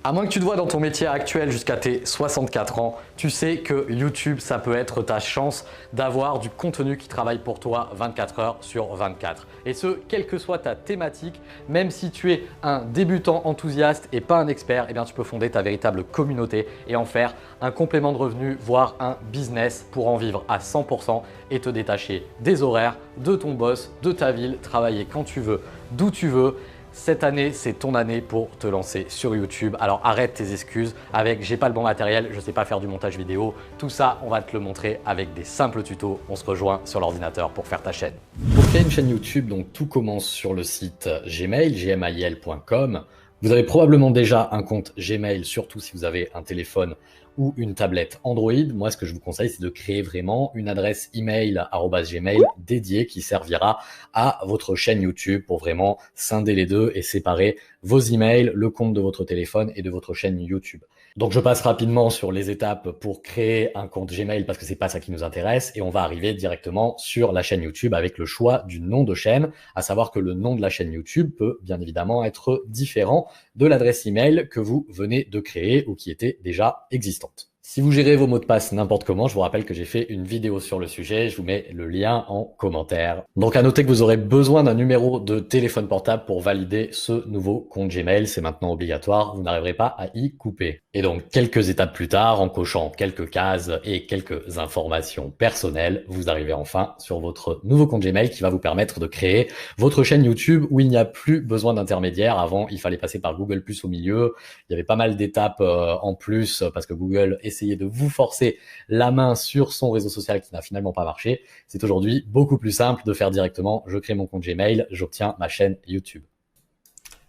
À moins que tu te vois dans ton métier actuel jusqu'à tes 64 ans, tu sais que YouTube, ça peut être ta chance d'avoir du contenu qui travaille pour toi 24 heures sur 24. Et ce, quelle que soit ta thématique, même si tu es un débutant enthousiaste et pas un expert, eh bien tu peux fonder ta véritable communauté et en faire un complément de revenu, voire un business pour en vivre à 100% et te détacher des horaires, de ton boss, de ta ville, travailler quand tu veux, d'où tu veux. Cette année, c'est ton année pour te lancer sur YouTube. Alors arrête tes excuses avec j'ai pas le bon matériel, je sais pas faire du montage vidéo. Tout ça, on va te le montrer avec des simples tutos. On se rejoint sur l'ordinateur pour faire ta chaîne. Pour créer une chaîne YouTube, donc tout commence sur le site Gmail, gmail.com. Vous avez probablement déjà un compte Gmail, surtout si vous avez un téléphone ou une tablette Android. Moi, ce que je vous conseille, c'est de créer vraiment une adresse email @gmail dédiée qui servira à votre chaîne YouTube pour vraiment scinder les deux et séparer vos emails, le compte de votre téléphone et de votre chaîne YouTube. Donc, je passe rapidement sur les étapes pour créer un compte Gmail parce que c'est pas ça qui nous intéresse et on va arriver directement sur la chaîne YouTube avec le choix du nom de chaîne, à savoir que le nom de la chaîne YouTube peut bien évidemment être différent de l'adresse email que vous venez de créer ou qui était déjà existante. Si vous gérez vos mots de passe n'importe comment, je vous rappelle que j'ai fait une vidéo sur le sujet, je vous mets le lien en commentaire. Donc à noter que vous aurez besoin d'un numéro de téléphone portable pour valider ce nouveau compte Gmail, c'est maintenant obligatoire, vous n'arriverez pas à y couper. Et donc quelques étapes plus tard, en cochant quelques cases et quelques informations personnelles, vous arrivez enfin sur votre nouveau compte Gmail qui va vous permettre de créer votre chaîne YouTube où il n'y a plus besoin d'intermédiaire. Avant, il fallait passer par Google+ au milieu, il y avait pas mal d'étapes en plus parce que Google essayait de vous forcer la main sur son réseau social qui n'a finalement pas marché. C'est aujourd'hui beaucoup plus simple de faire directement, je crée mon compte Gmail, j'obtiens ma chaîne YouTube.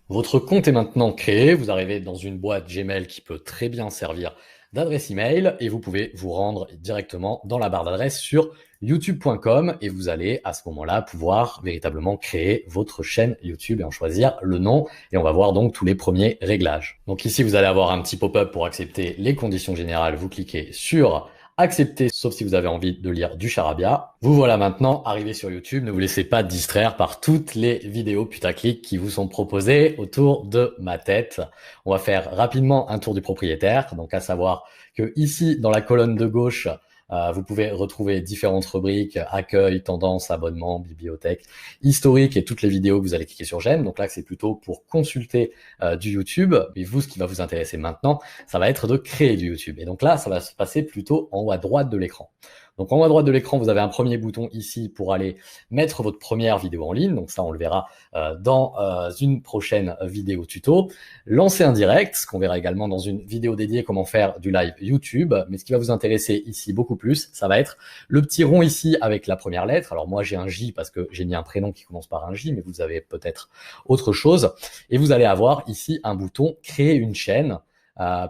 Votre compte est maintenant créé, vous arrivez dans une boîte Gmail qui peut très bien servir d'adresse email et vous pouvez vous rendre directement dans la barre d'adresse sur youtube.com et vous allez à ce moment-là pouvoir véritablement créer votre chaîne YouTube et en choisir le nom et on va voir donc tous les premiers réglages. Donc ici vous allez avoir un petit pop-up pour accepter les conditions générales, vous cliquez sur accepter, sauf si vous avez envie de lire du charabia. Vous voilà maintenant arrivé sur YouTube. Ne vous laissez pas distraire par toutes les vidéos putaclic qui vous sont proposées autour de ma tête. On va faire rapidement un tour du propriétaire. Donc, à savoir que ici, dans la colonne de gauche, vous pouvez retrouver différentes rubriques, accueil, tendance, abonnement, bibliothèque, historique et toutes les vidéos que vous allez cliquer sur j'aime. Donc là, c'est plutôt pour consulter du YouTube. Et vous, ce qui va vous intéresser maintenant, ça va être de créer du YouTube. Et donc là, ça va se passer plutôt en haut à droite de l'écran. Donc en haut à droite de l'écran, vous avez un premier bouton ici pour aller mettre votre première vidéo en ligne. Donc ça, on le verra dans une prochaine vidéo tuto. Lancer un direct, ce qu'on verra également dans une vidéo dédiée comment faire du live YouTube. Mais ce qui va vous intéresser ici beaucoup plus, ça va être le petit rond ici avec la première lettre. Alors moi, j'ai un J parce que j'ai mis un prénom qui commence par un J, mais vous avez peut-être autre chose. Et vous allez avoir ici un bouton créer une chaîne.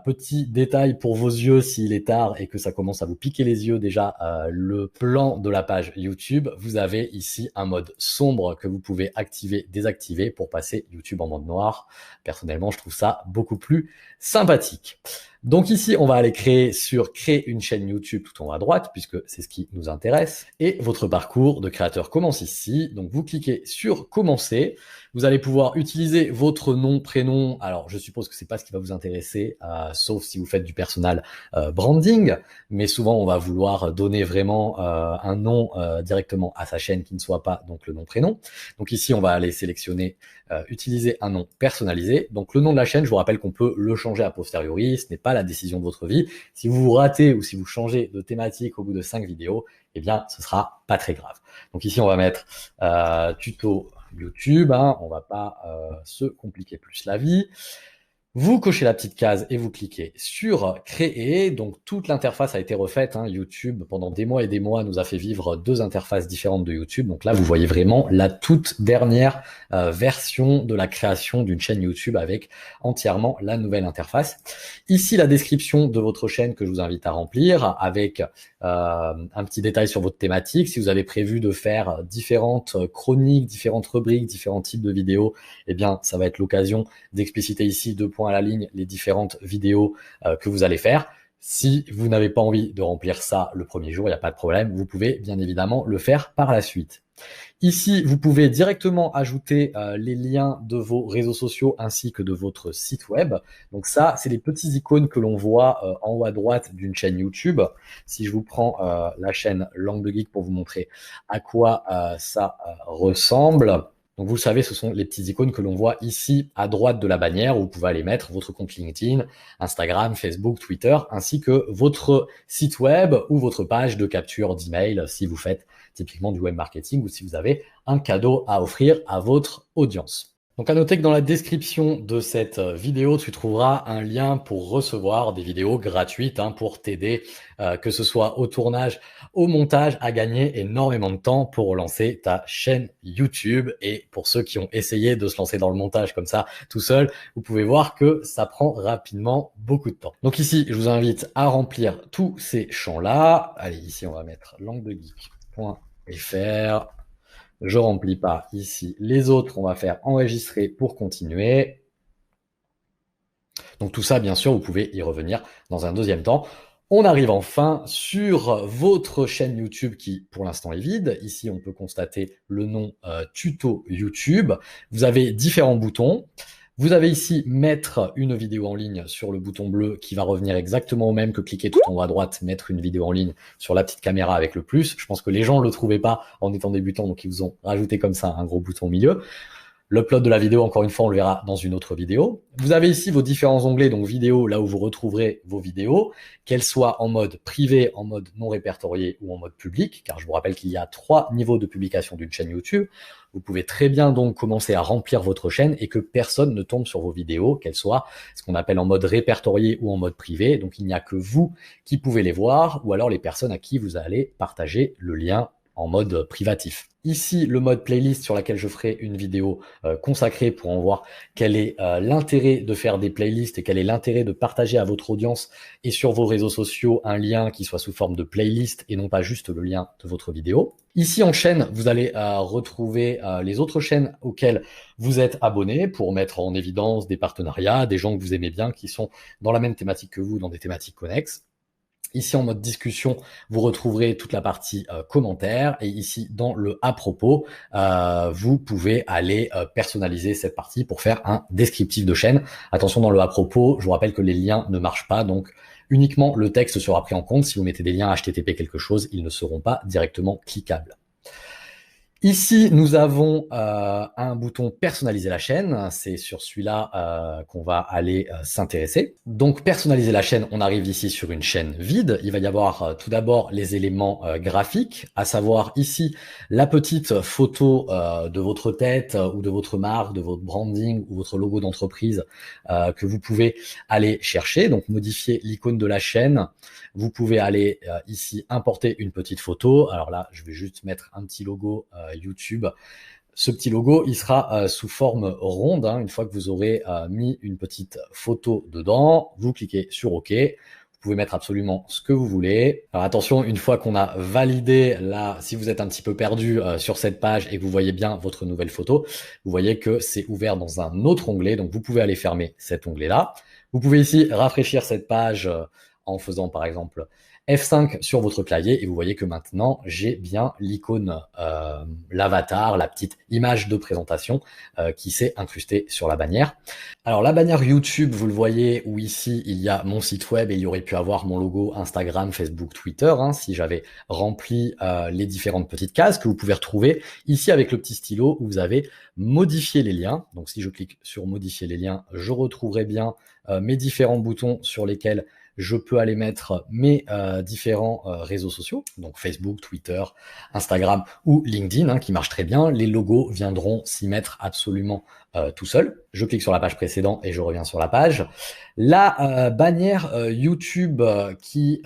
Petit détail pour vos yeux s'il est tard et que ça commence à vous piquer les yeux déjà, le plan de la page YouTube, vous avez ici un mode sombre que vous pouvez activer, désactiver pour passer YouTube en mode noir. Personnellement, je trouve ça beaucoup plus sympathique. Donc ici, on va aller créer une chaîne YouTube tout en haut à droite, puisque c'est ce qui nous intéresse. Et votre parcours de créateur commence ici. Donc vous cliquez sur commencer. Vous allez pouvoir utiliser votre nom, prénom. Alors je suppose que c'est pas ce qui va vous intéresser, sauf si vous faites du personal branding. Mais souvent, on va vouloir donner vraiment un nom directement à sa chaîne qui ne soit pas donc le nom, prénom. Donc ici, on va aller sélectionner utiliser un nom personnalisé. Donc le nom de la chaîne, je vous rappelle qu'on peut le changer a posteriori, ce n'est pas la décision de votre vie. Si vous vous ratez ou si vous changez de thématique au bout de 5 vidéos, eh bien ce sera pas très grave. Donc ici on va mettre tuto YouTube, hein, on va pas se compliquer plus la vie. Vous cochez la petite case et vous cliquez sur créer. Donc toute l'interface a été refaite. YouTube, pendant des mois et des mois, nous a fait vivre deux interfaces différentes de YouTube. Donc là, vous voyez vraiment la toute dernière version de la création d'une chaîne YouTube avec entièrement la nouvelle interface. Ici, la description de votre chaîne que je vous invite à remplir avec un petit détail sur votre thématique. Si vous avez prévu de faire différentes chroniques, différentes rubriques, différents types de vidéos, eh bien, ça va être l'occasion d'expliciter ici 2 points à la ligne les différentes vidéos que vous allez faire. Si vous n'avez pas envie de remplir ça le premier jour, il n'y a pas de problème, vous pouvez bien évidemment le faire par la suite. Ici, vous pouvez directement ajouter les liens de vos réseaux sociaux ainsi que de votre site web. Donc ça, c'est les petits icônes que l'on voit en haut à droite d'une chaîne YouTube. Si je vous prends la chaîne Langue de Geek pour vous montrer à quoi ça ressemble. Donc vous le savez, ce sont les petites icônes que l'on voit ici à droite de la bannière où vous pouvez aller mettre votre compte LinkedIn, Instagram, Facebook, Twitter, ainsi que votre site web ou votre page de capture d'email si vous faites typiquement du web marketing ou si vous avez un cadeau à offrir à votre audience. Donc à noter que dans la description de cette vidéo, tu trouveras un lien pour recevoir des vidéos gratuites pour t'aider, que ce soit au tournage, au montage, à gagner énormément de temps pour lancer ta chaîne YouTube. Et pour ceux qui ont essayé de se lancer dans le montage comme ça tout seul, vous pouvez voir que ça prend rapidement beaucoup de temps. Donc ici, je vous invite à remplir tous ces champs-là. Allez, ici, on va mettre languedegeek.fr. Je remplis pas ici. Les autres, on va faire enregistrer pour continuer. Donc tout ça, bien sûr, vous pouvez y revenir dans un deuxième temps. On arrive enfin sur votre chaîne YouTube qui, pour l'instant, est vide. Ici, on peut constater le nom tuto YouTube. Vous avez différents boutons. Vous avez ici mettre une vidéo en ligne sur le bouton bleu qui va revenir exactement au même que cliquer tout en haut à droite, mettre une vidéo en ligne sur la petite caméra avec le plus. Je pense que les gens ne le trouvaient pas en étant débutants, donc ils vous ont rajouté comme ça un gros bouton au milieu. L'upload de la vidéo, encore une fois, on le verra dans une autre vidéo. Vous avez ici vos différents onglets, donc vidéo, là où vous retrouverez vos vidéos, qu'elles soient en mode privé, en mode non répertorié ou en mode public, car je vous rappelle qu'il y a 3 niveaux de publication d'une chaîne YouTube. Vous pouvez très bien donc commencer à remplir votre chaîne et que personne ne tombe sur vos vidéos, qu'elles soient ce qu'on appelle en mode répertorié ou en mode privé. Donc il n'y a que vous qui pouvez les voir ou alors les personnes à qui vous allez partager le lien en mode privatif. Ici, le mode playlist sur laquelle je ferai une vidéo consacrée pour en voir quel est l'intérêt de faire des playlists et quel est l'intérêt de partager à votre audience et sur vos réseaux sociaux un lien qui soit sous forme de playlist et non pas juste le lien de votre vidéo. Ici en chaîne, vous allez retrouver les autres chaînes auxquelles vous êtes abonné pour mettre en évidence des partenariats, des gens que vous aimez bien qui sont dans la même thématique que vous, dans des thématiques connexes. Ici, en mode discussion, vous retrouverez toute la partie commentaires. Et ici, dans le à propos, vous pouvez aller personnaliser cette partie pour faire un descriptif de chaîne. Attention, dans le à propos, je vous rappelle que les liens ne marchent pas. Donc, uniquement le texte sera pris en compte. Si vous mettez des liens HTTP quelque chose, ils ne seront pas directement cliquables. Ici, nous avons un bouton personnaliser la chaîne. C'est sur celui-là qu'on va aller s'intéresser. Donc, personnaliser la chaîne, on arrive ici sur une chaîne vide. Il va y avoir tout d'abord les éléments graphiques, à savoir ici la petite photo de votre tête ou de votre marque, de votre branding ou votre logo d'entreprise que vous pouvez aller chercher. Donc, modifier l'icône de la chaîne. Vous pouvez aller ici importer une petite photo. Alors là, je vais juste mettre un petit logo YouTube. Ce petit logo, il sera sous forme ronde. Une fois que vous aurez mis une petite photo dedans, vous cliquez sur OK. Vous pouvez mettre absolument ce que vous voulez. Alors attention, une fois qu'on a validé là, si vous êtes un petit peu perdu sur cette page et que vous voyez bien votre nouvelle photo, vous voyez que c'est ouvert dans un autre onglet. Donc vous pouvez aller fermer cet onglet-là. Vous pouvez ici rafraîchir cette page en faisant par exemple F5 sur votre clavier et vous voyez que maintenant j'ai bien l'icône, l'avatar, la petite image de présentation qui s'est incrustée sur la bannière. Alors la bannière YouTube, vous le voyez où ici il y a mon site web et il y aurait pu avoir mon logo Instagram, Facebook, Twitter si j'avais rempli les différentes petites cases que vous pouvez retrouver ici avec le petit stylo où vous avez modifié les liens. Donc si je clique sur modifier les liens, je retrouverai bien mes différents boutons sur lesquels je peux aller mettre mes différents réseaux sociaux, donc Facebook, Twitter, Instagram ou LinkedIn, qui marchent très bien. Les logos viendront s'y mettre absolument tout seul. Je clique sur la page précédente et je reviens sur la page. La bannière YouTube qui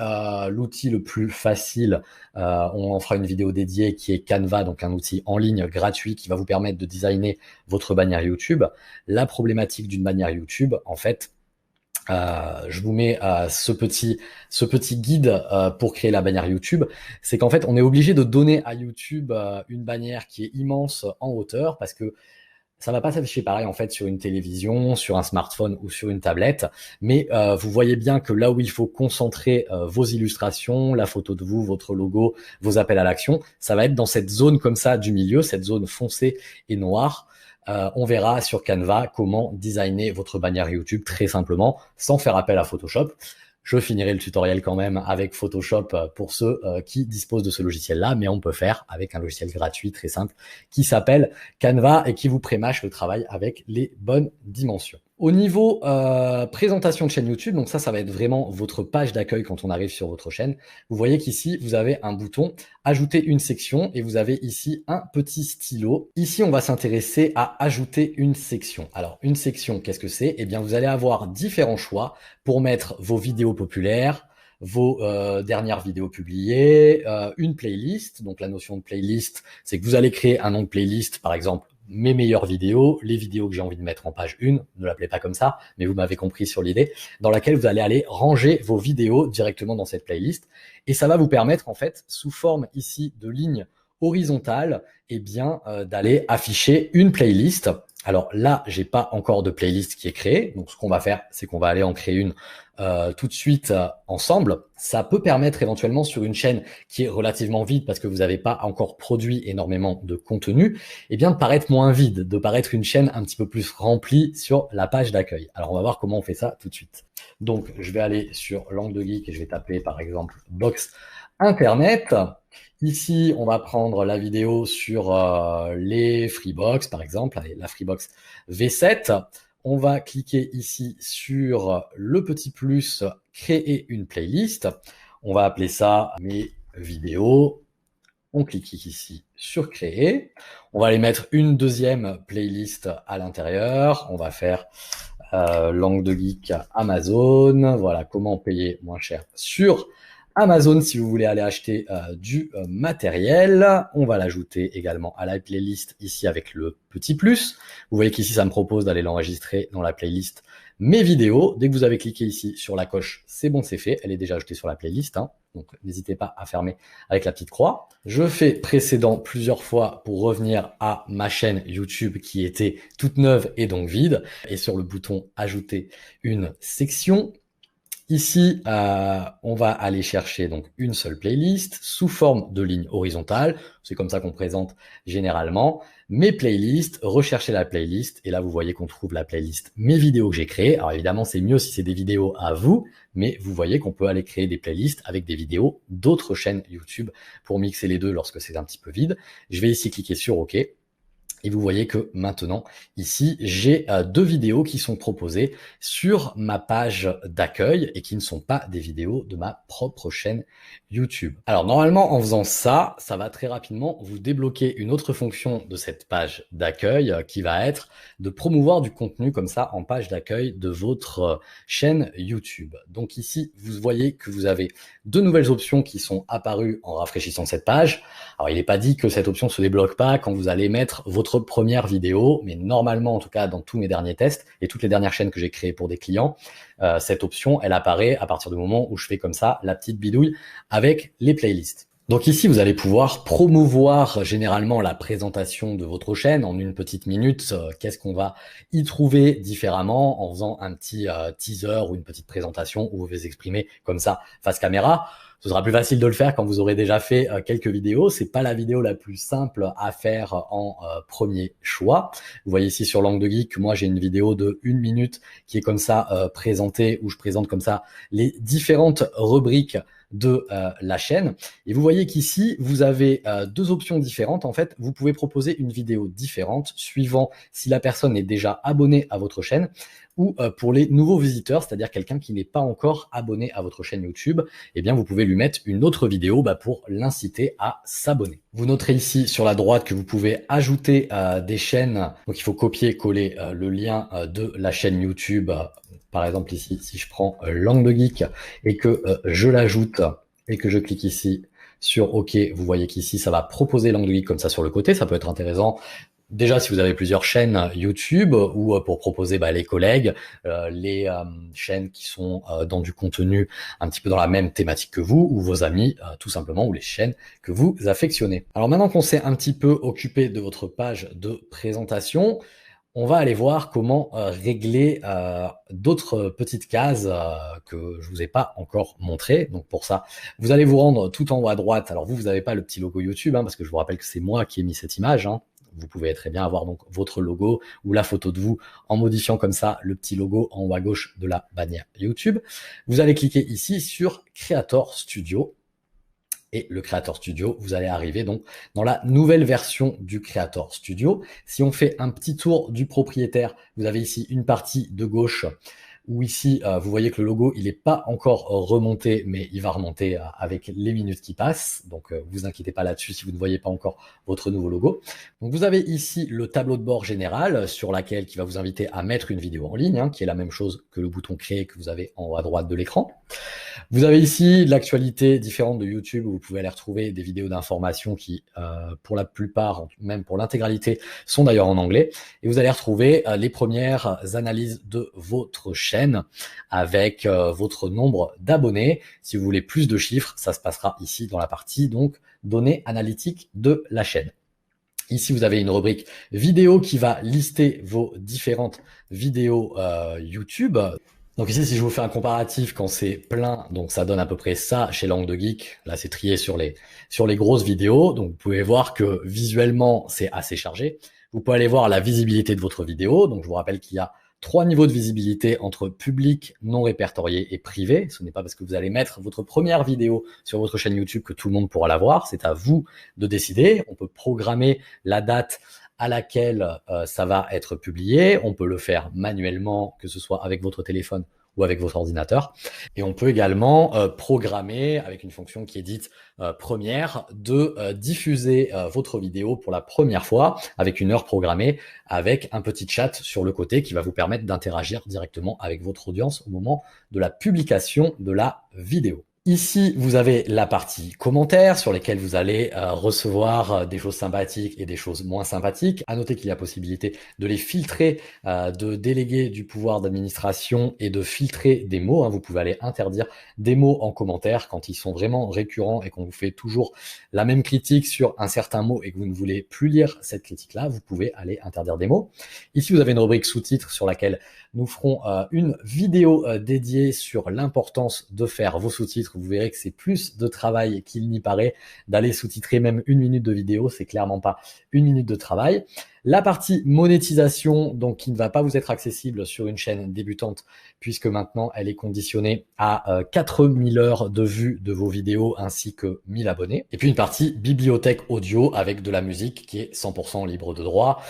l'outil le plus facile, on en fera une vidéo dédiée qui est Canva, donc un outil en ligne gratuit qui va vous permettre de designer votre bannière YouTube. La problématique d'une bannière YouTube, en fait, je vous mets ce petit guide pour créer la bannière YouTube. C'est qu'en fait, on est obligé de donner à YouTube une bannière qui est immense en hauteur parce que Ça va pas s'afficher pareil en fait sur une télévision, sur un smartphone ou sur une tablette, mais vous voyez bien que là où il faut concentrer vos illustrations, la photo de vous, votre logo, vos appels à l'action, ça va être dans cette zone comme ça du milieu, cette zone foncée et noire. On verra sur Canva comment designer votre bannière YouTube très simplement, sans faire appel à Photoshop. Je finirai le tutoriel quand même avec Photoshop pour ceux qui disposent de ce logiciel-là, mais on peut faire avec un logiciel gratuit très simple qui s'appelle Canva et qui vous prémâche le travail avec les bonnes dimensions. Au niveau présentation de chaîne YouTube, donc ça va être vraiment votre page d'accueil quand on arrive sur votre chaîne. Vous voyez qu'ici, vous avez un bouton ajouter une section et vous avez ici un petit stylo. Ici, on va s'intéresser à ajouter une section. Alors, une section, qu'est-ce que c'est? Eh bien, vous allez avoir différents choix pour mettre vos vidéos populaires, vos dernières vidéos publiées, une playlist. Donc, la notion de playlist, c'est que vous allez créer un nom de playlist, par exemple, mes meilleures vidéos, les vidéos que j'ai envie de mettre en page 1, ne l'appelez pas comme ça, mais vous m'avez compris sur l'idée, dans laquelle vous allez aller ranger vos vidéos directement dans cette playlist. Et ça va vous permettre, en fait, sous forme ici de ligne horizontale, eh bien, d'aller afficher une playlist. Alors là, j'ai pas encore de playlist qui est créée. Donc, ce qu'on va faire, c'est qu'on va aller en créer une tout de suite ensemble. Ça peut permettre éventuellement sur une chaîne qui est relativement vide parce que vous n'avez pas encore produit énormément de contenu, eh bien de paraître moins vide, de paraître une chaîne un petit peu plus remplie sur la page d'accueil. Alors, on va voir comment on fait ça tout de suite. Donc, je vais aller sur l'angle de geek et je vais taper par exemple box internet. Ici, on va prendre la vidéo sur les Freebox, par exemple, allez, la Freebox V7. On va cliquer ici sur le petit plus, créer une playlist. On va appeler ça mes vidéos. On clique ici sur créer. On va aller mettre une deuxième playlist à l'intérieur. On va faire l'angle de geek Amazon. Voilà, comment payer moins cher sur Amazon si vous voulez aller acheter du matériel. On va l'ajouter également à la playlist ici avec le petit plus. Vous voyez qu'ici, ça me propose d'aller l'enregistrer dans la playlist mes vidéos. Dès que vous avez cliqué ici sur la coche, c'est bon, c'est fait. Elle est déjà ajoutée sur la playlist. Donc, n'hésitez pas à fermer avec la petite croix. Je fais précédent plusieurs fois pour revenir à ma chaîne YouTube qui était toute neuve et donc vide. Et sur le bouton ajouter une section, ici, on va aller chercher donc une seule playlist sous forme de ligne horizontale. C'est comme ça qu'on présente généralement. Mes playlists, rechercher la playlist. Et là, vous voyez qu'on trouve la playlist mes vidéos que j'ai créées. Alors évidemment, c'est mieux si c'est des vidéos à vous, mais vous voyez qu'on peut aller créer des playlists avec des vidéos d'autres chaînes YouTube pour mixer les deux lorsque c'est un petit peu vide. Je vais ici cliquer sur OK. Et vous voyez que maintenant, ici, j'ai deux vidéos qui sont proposées sur ma page d'accueil et qui ne sont pas des vidéos de ma propre chaîne YouTube. Alors normalement, en faisant ça, ça va très rapidement vous débloquer une autre fonction de cette page d'accueil qui va être de promouvoir du contenu comme ça en page d'accueil de votre chaîne YouTube. Donc ici, vous voyez que vous avez deux nouvelles options qui sont apparues en rafraîchissant cette page. Alors il n'est pas dit que cette option se débloque pas quand vous allez mettre votre première vidéo, mais normalement, en tout cas dans tous mes derniers tests et toutes les dernières chaînes que j'ai créées pour des clients, cette option, elle apparaît à partir du moment où je fais comme ça la petite bidouille avec les playlists. Donc ici, vous allez pouvoir promouvoir généralement la présentation de votre chaîne en une petite minute. Qu'est-ce qu'on va y trouver différemment en faisant un petit teaser ou une petite présentation où vous vous exprimez comme ça face caméra. Ce sera plus facile de le faire quand vous aurez déjà fait quelques vidéos. C'est pas la vidéo la plus simple à faire en premier choix. Vous voyez ici sur l'angle de geek, moi j'ai une vidéo de 1 minute qui est comme ça présentée, où je présente comme ça les différentes rubriques de la chaîne. Et vous voyez qu'ici, vous avez deux options différentes. En fait, vous pouvez proposer une vidéo différente suivant si la personne est déjà abonnée à votre chaîne ou pour les nouveaux visiteurs, c'est-à-dire quelqu'un qui n'est pas encore abonné à votre chaîne YouTube, eh bien vous pouvez lui mettre une autre vidéo pour l'inciter à s'abonner. Vous noterez ici sur la droite que vous pouvez ajouter des chaînes. Donc il faut copier-coller le lien de la chaîne YouTube. Par exemple ici, si je prends l'angle de geek et que je l'ajoute et que je clique ici sur OK, vous voyez qu'ici ça va proposer l'angle de geek comme ça sur le côté. Ça peut être intéressant. Déjà, si vous avez plusieurs chaînes YouTube ou pour proposer les collègues, les chaînes qui sont dans du contenu un petit peu dans la même thématique que vous ou vos amis, tout simplement, ou les chaînes que vous affectionnez. Alors maintenant qu'on s'est un petit peu occupé de votre page de présentation, on va aller voir comment régler d'autres petites cases que je vous ai pas encore montrées. Donc pour ça, vous allez vous rendre tout en haut à droite. Alors vous n'avez pas le petit logo YouTube, hein, parce que je vous rappelle que c'est moi qui ai mis cette image, hein. Vous pouvez très bien avoir donc votre logo ou la photo de vous en modifiant comme ça le petit logo en haut à gauche de la bannière YouTube. Vous allez cliquer ici sur Creator Studio. Et le Creator Studio, vous allez arriver donc dans la nouvelle version du Creator Studio. Si on fait un petit tour du propriétaire, vous avez ici une partie de gauche où ici, vous voyez que le logo, il n'est pas encore remonté, mais il va remonter avec les minutes qui passent. Donc, vous inquiétez pas là-dessus si vous ne voyez pas encore votre nouveau logo. Donc, vous avez ici le tableau de bord général sur laquelle qui va vous inviter à mettre une vidéo en ligne, hein, qui est la même chose que le bouton créer que vous avez en haut à droite de l'écran. Vous avez ici l'actualité différente de YouTube où vous pouvez aller retrouver des vidéos d'information qui, pour la plupart, même pour l'intégralité, sont d'ailleurs en anglais. Et vous allez retrouver les premières analyses de votre chaîne avec votre nombre d'abonnés. Si vous voulez plus de chiffres, ça se passera ici dans la partie donc données analytiques de la chaîne. Ici, vous avez une rubrique vidéo qui va lister vos différentes vidéos YouTube. Donc ici, si je vous fais un comparatif quand c'est plein, donc ça donne à peu près ça chez Langue de Geek. Là, c'est trié sur les grosses vidéos. Donc vous pouvez voir que visuellement, c'est assez chargé. Vous pouvez aller voir la visibilité de votre vidéo. Donc je vous rappelle qu'il y a 3 niveaux de visibilité entre public, non répertorié et privé. Ce n'est pas parce que vous allez mettre votre première vidéo sur votre chaîne YouTube que tout le monde pourra la voir. C'est à vous de décider. On peut programmer la date à laquelle ça va être publié. On peut le faire manuellement, que ce soit avec votre téléphone ou avec votre ordinateur. Et on peut également programmer avec une fonction qui est dite première de diffuser votre vidéo pour la première fois avec une heure programmée avec un petit chat sur le côté qui va vous permettre d'interagir directement avec votre audience au moment de la publication de la vidéo. Ici, vous avez la partie commentaires sur lesquels vous allez recevoir des choses sympathiques et des choses moins sympathiques. À noter qu'il y a possibilité de les filtrer, de déléguer du pouvoir d'administration et de filtrer des mots, hein. Vous pouvez aller interdire des mots en commentaire quand ils sont vraiment récurrents et qu'on vous fait toujours la même critique sur un certain mot et que vous ne voulez plus lire cette critique-là, vous pouvez aller interdire des mots. Ici, vous avez une rubrique sous-titres sur laquelle nous ferons une vidéo dédiée sur l'importance de faire vos sous-titres. Vous verrez que c'est plus de travail qu'il n'y paraît d'aller sous-titrer même 1 minute de vidéo. C'est clairement pas 1 minute de travail. La partie monétisation, donc qui ne va pas vous être accessible sur une chaîne débutante puisque maintenant elle est conditionnée à 4000 heures de vues de vos vidéos ainsi que 1000 abonnés. Et puis une partie bibliothèque audio avec de la musique qui est 100% libre de droit.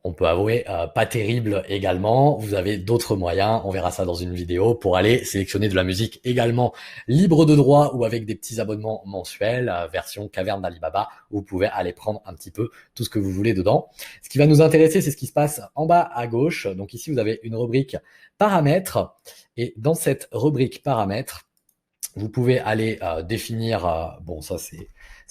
On peut avouer, pas terrible également. Vous avez d'autres moyens, on verra ça dans une vidéo, pour aller sélectionner de la musique également libre de droit ou avec des petits abonnements mensuels, version caverne d'Alibaba, où vous pouvez aller prendre un petit peu tout ce que vous voulez dedans. Ce qui va nous intéresser, c'est ce qui se passe en bas à gauche. Donc ici, vous avez une rubrique paramètres. Et dans cette rubrique paramètres, vous pouvez aller définir, bon ça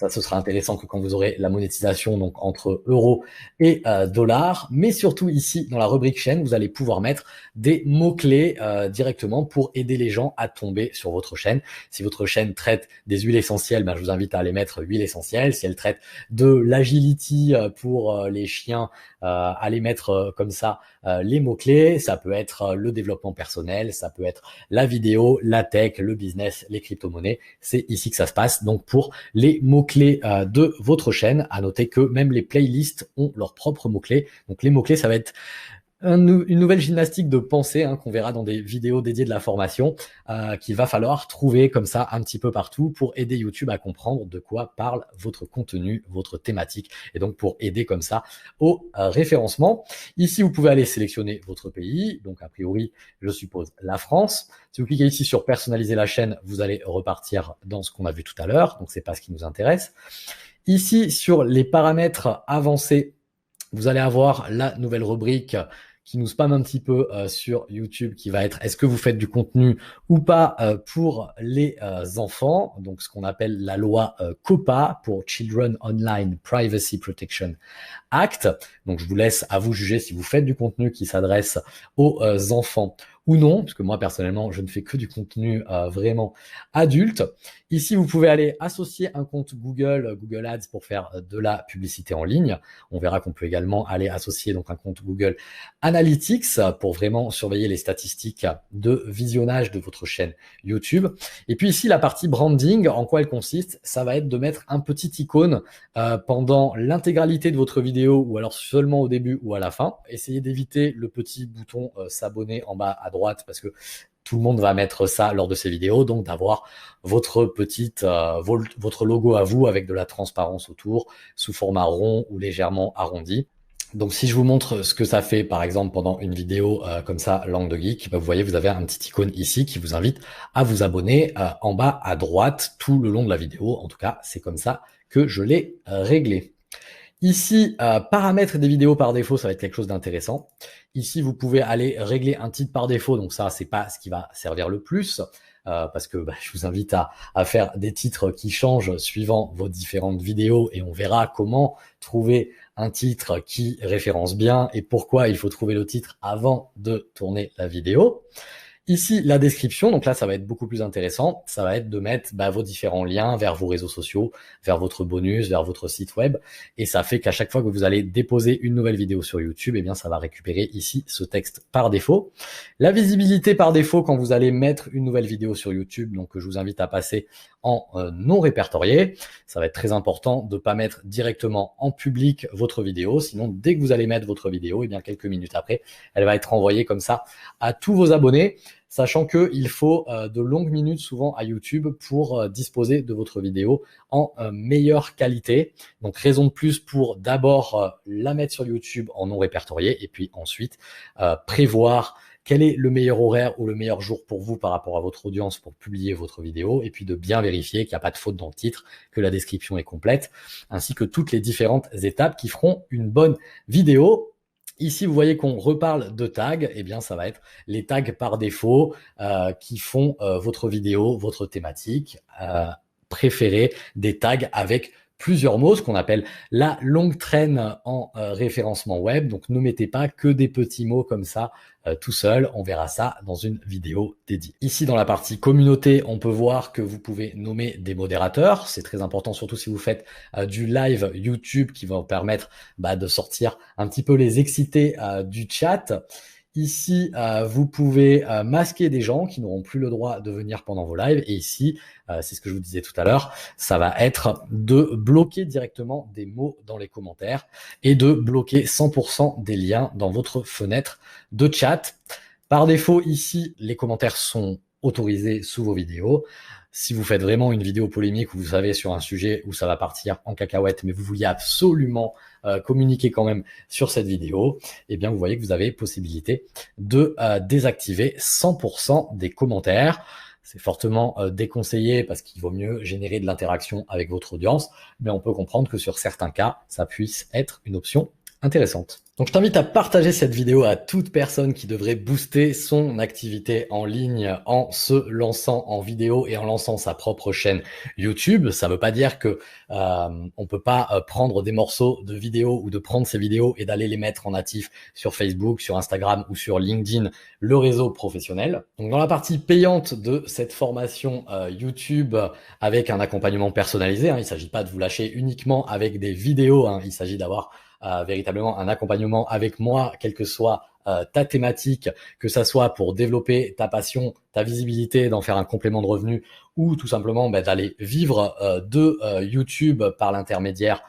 ce sera intéressant que quand vous aurez la monétisation donc entre euros et dollars, mais surtout ici dans la rubrique chaîne, vous allez pouvoir mettre des mots-clés directement pour aider les gens à tomber sur votre chaîne. Si votre chaîne traite des huiles essentielles, ben, je vous invite à aller mettre huile essentielle. Si elle traite de l'agility pour les chiens, allez mettre comme ça les mots-clés. Ça peut être le développement personnel, ça peut être la vidéo, la tech, le business, les crypto-monnaies. C'est ici que ça se passe. Donc pour les mots-clés de votre chaîne, à noter que même les playlists ont leurs propres mots-clés. Donc les mots-clés, ça va être une nouvelle gymnastique de pensée qu'on verra dans des vidéos dédiées de la formation qu'il va falloir trouver comme ça un petit peu partout pour aider YouTube à comprendre de quoi parle votre contenu, votre thématique et donc pour aider comme ça au référencement. Ici, vous pouvez aller sélectionner votre pays, donc a priori, je suppose la France. Si vous cliquez ici sur personnaliser la chaîne, vous allez repartir dans ce qu'on a vu tout à l'heure, donc c'est pas ce qui nous intéresse. Ici, sur les paramètres avancés, vous allez avoir la nouvelle rubrique qui nous spamme un petit peu sur YouTube, qui va être est-ce que vous faites du contenu ou pas pour les enfants, donc ce qu'on appelle la loi COPPA pour Children Online Privacy Protection Act. Donc je vous laisse à vous juger si vous faites du contenu qui s'adresse aux enfants ou non, puisque moi personnellement, je ne fais que du contenu vraiment adulte. Ici, vous pouvez aller associer un compte Google Ads pour faire de la publicité en ligne. On verra qu'on peut également aller associer donc un compte Google Analytics pour vraiment surveiller les statistiques de visionnage de votre chaîne YouTube. Et puis ici, la partie branding, en quoi elle consiste? Ça va être de mettre un petit icône pendant l'intégralité de votre vidéo ou alors seulement au début ou à la fin. Essayez d'éviter le petit bouton s'abonner en bas à droite parce que tout le monde va mettre ça lors de ces vidéos, donc d'avoir votre votre logo à vous avec de la transparence autour, sous format rond ou légèrement arrondi. Donc si je vous montre ce que ça fait par exemple pendant une vidéo comme ça, Langue de Geek, vous voyez vous avez un petit icône ici qui vous invite à vous abonner en bas à droite tout le long de la vidéo. En tout cas, c'est comme ça que je l'ai réglé. Ici, paramètres des vidéos par défaut, ça va être quelque chose d'intéressant. Ici, vous pouvez aller régler un titre par défaut. Donc ça, c'est pas ce qui va servir le plus. Parce que je vous invite à faire des titres qui changent suivant vos différentes vidéos et on verra comment trouver un titre qui référence bien et pourquoi il faut trouver le titre avant de tourner la vidéo. Ici, la description, donc là, ça va être beaucoup plus intéressant. Ça va être de mettre vos différents liens vers vos réseaux sociaux, vers votre bonus, vers votre site web. Et ça fait qu'à chaque fois que vous allez déposer une nouvelle vidéo sur YouTube, eh bien, ça va récupérer ici ce texte par défaut. La visibilité par défaut quand vous allez mettre une nouvelle vidéo sur YouTube, donc je vous invite à passer en non répertorié. Ça va être très important de ne pas mettre directement en public votre vidéo. Sinon, dès que vous allez mettre votre vidéo, eh bien, quelques minutes après, elle va être envoyée comme ça à tous vos abonnés. Sachant qu'il faut de longues minutes souvent à YouTube pour disposer de votre vidéo en meilleure qualité. Donc raison de plus pour d'abord la mettre sur YouTube en non répertorié et puis ensuite prévoir quel est le meilleur horaire ou le meilleur jour pour vous par rapport à votre audience pour publier votre vidéo et puis de bien vérifier qu'il n'y a pas de faute dans le titre, que la description est complète, ainsi que toutes les différentes étapes qui feront une bonne vidéo. Ici, vous voyez qu'on reparle de tags. Eh bien, ça va être les tags par défaut qui font votre vidéo, votre thématique préférée, des tags avec plusieurs mots, ce qu'on appelle la longue traîne en référencement web. Donc, ne mettez pas que des petits mots comme ça tout seul. On verra ça dans une vidéo dédiée. Ici, dans la partie communauté, on peut voir que vous pouvez nommer des modérateurs. C'est très important, surtout si vous faites du live YouTube qui va vous permettre de sortir un petit peu les excités du chat. Ici, vous pouvez masquer des gens qui n'auront plus le droit de venir pendant vos lives. Et ici, c'est ce que je vous disais tout à l'heure, ça va être de bloquer directement des mots dans les commentaires et de bloquer 100% des liens dans votre fenêtre de chat. Par défaut, ici, les commentaires sont autorisés sous vos vidéos. Si vous faites vraiment une vidéo polémique où vous savez sur un sujet où ça va partir en cacahuète, mais vous vouliez absolument communiquer quand même sur cette vidéo, eh bien vous voyez que vous avez possibilité de désactiver 100% des commentaires. C'est fortement déconseillé parce qu'il vaut mieux générer de l'interaction avec votre audience, mais on peut comprendre que sur certains cas, ça puisse être une option intéressante. Donc je t'invite à partager cette vidéo à toute personne qui devrait booster son activité en ligne en se lançant en vidéo et en lançant sa propre chaîne YouTube. Ça ne veut pas dire que on peut pas prendre des morceaux de vidéos ou de prendre ces vidéos et d'aller les mettre en natif sur Facebook, sur Instagram ou sur LinkedIn, le réseau professionnel. Donc dans la partie payante de cette formation YouTube avec un accompagnement personnalisé, il ne s'agit pas de vous lâcher uniquement avec des vidéos, il s'agit d'avoir véritablement un accompagnement avec moi, quelle que soit ta thématique, que ça soit pour développer ta passion, ta visibilité, d'en faire un complément de revenu ou tout simplement d'aller vivre de YouTube par l'intermédiaire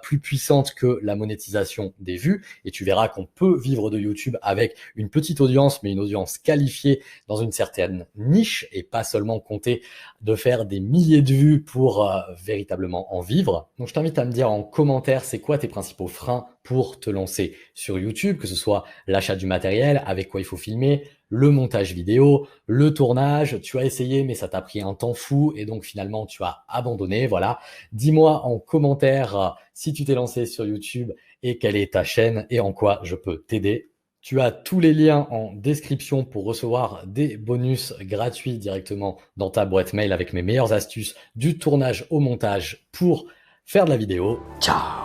plus puissante que la monétisation des vues. Et tu verras qu'on peut vivre de YouTube avec une petite audience, mais une audience qualifiée dans une certaine niche et pas seulement compter de faire des milliers de vues pour véritablement en vivre. Donc je t'invite à me dire en commentaire c'est quoi tes principaux freins pour te lancer sur YouTube, que ce soit l'achat du matériel, avec quoi il faut filmer, le montage vidéo, le tournage, tu as essayé mais ça t'a pris un temps fou et donc finalement tu as abandonné, voilà. Dis-moi en commentaire si tu t'es lancé sur YouTube et quelle est ta chaîne et en quoi je peux t'aider. Tu as tous les liens en description pour recevoir des bonus gratuits directement dans ta boîte mail avec mes meilleures astuces du tournage au montage pour faire de la vidéo. Ciao!